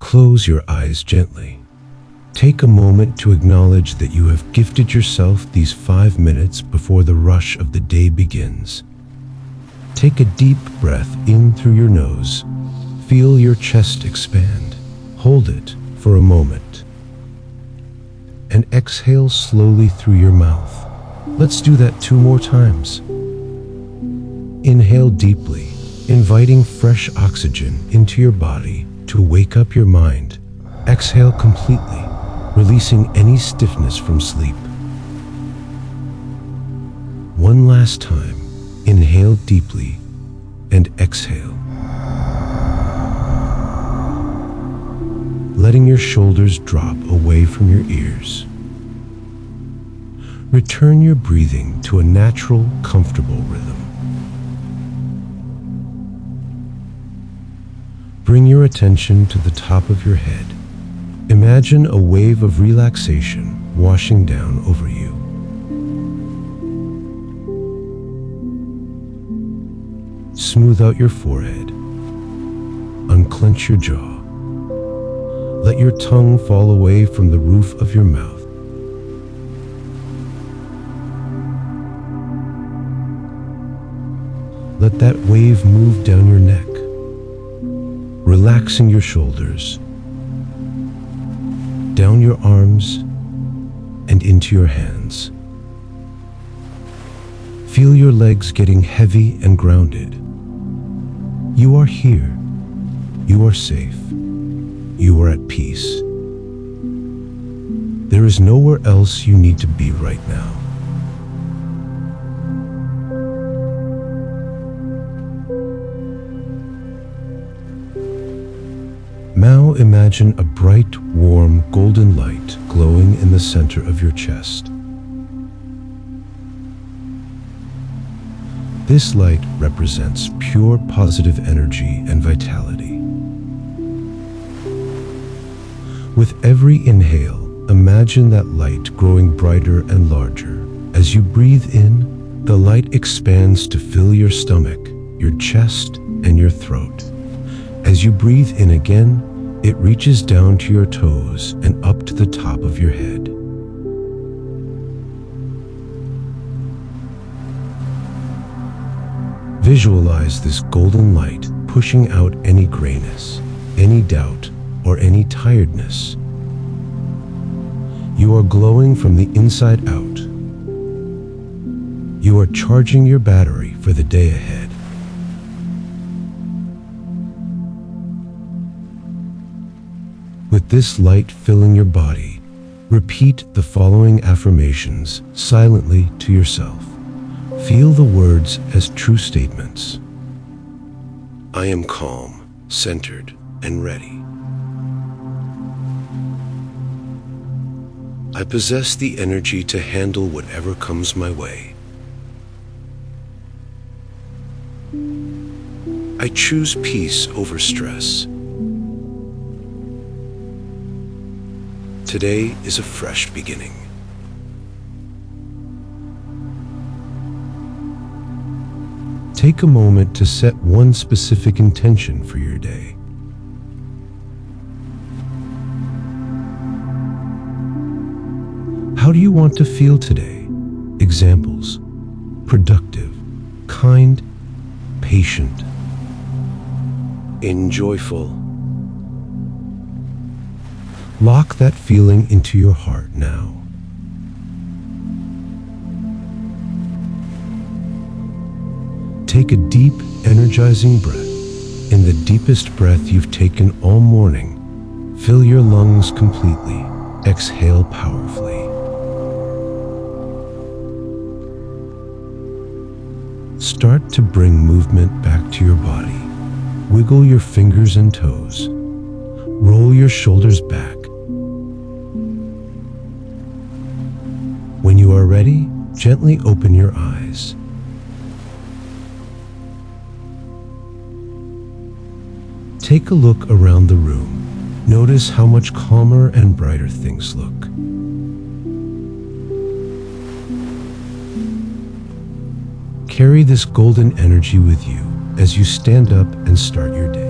Close your eyes gently. Take a moment to acknowledge that you have gifted yourself these 5 minutes before the rush of the day begins. Take a deep breath in through your nose. Feel your chest expand. Hold it for a moment. And exhale slowly through your mouth. Let's do that 2 more times. Inhale deeply, inviting fresh oxygen into your body to wake up your mind. Exhale completely, releasing any stiffness from sleep. One last time, inhale deeply and exhale. Letting your shoulders drop away from your ears. Return your breathing to a natural, comfortable rhythm. Bring your attention to the top of your head. Imagine a wave of relaxation washing down over you. Smooth out your forehead. Unclench your jaw. Let your tongue fall away from the roof of your mouth. Let that wave move down your neck, relaxing your shoulders, down your arms, and into your hands. Feel your legs getting heavy and grounded. You are here. You are safe. You are at peace. There is nowhere else you need to be right now. Now imagine a bright, warm, golden light glowing in the center of your chest. This light represents pure positive energy and vitality. With every inhale, imagine that light growing brighter and larger. As you breathe in, the light expands to fill your stomach, your chest, and your throat. As you breathe in again, it reaches down to your toes and up to the top of your head. Visualize this golden light pushing out any grayness, any doubt, or any tiredness. You are glowing from the inside out. You are charging your battery for the day ahead. With this light filling your body, repeat the following affirmations silently to yourself. Feel the words as true statements. I am calm, centered, and ready. I possess the energy to handle whatever comes my way. I choose peace over stress. Today is a fresh beginning. Take a moment to set one specific intention for your day. How do you want to feel today? Examples: productive, kind, patient, enjoyable. Lock that feeling into your heart now. Take a deep, energizing breath. In the deepest breath you've taken all morning, fill your lungs completely. Exhale powerfully. Start to bring movement back to your body. Wiggle your fingers and toes. Roll your shoulders back. When you are ready, gently open your eyes. Take a look around the room. Notice how much calmer and brighter things look. Carry this golden energy with you as you stand up and start your day.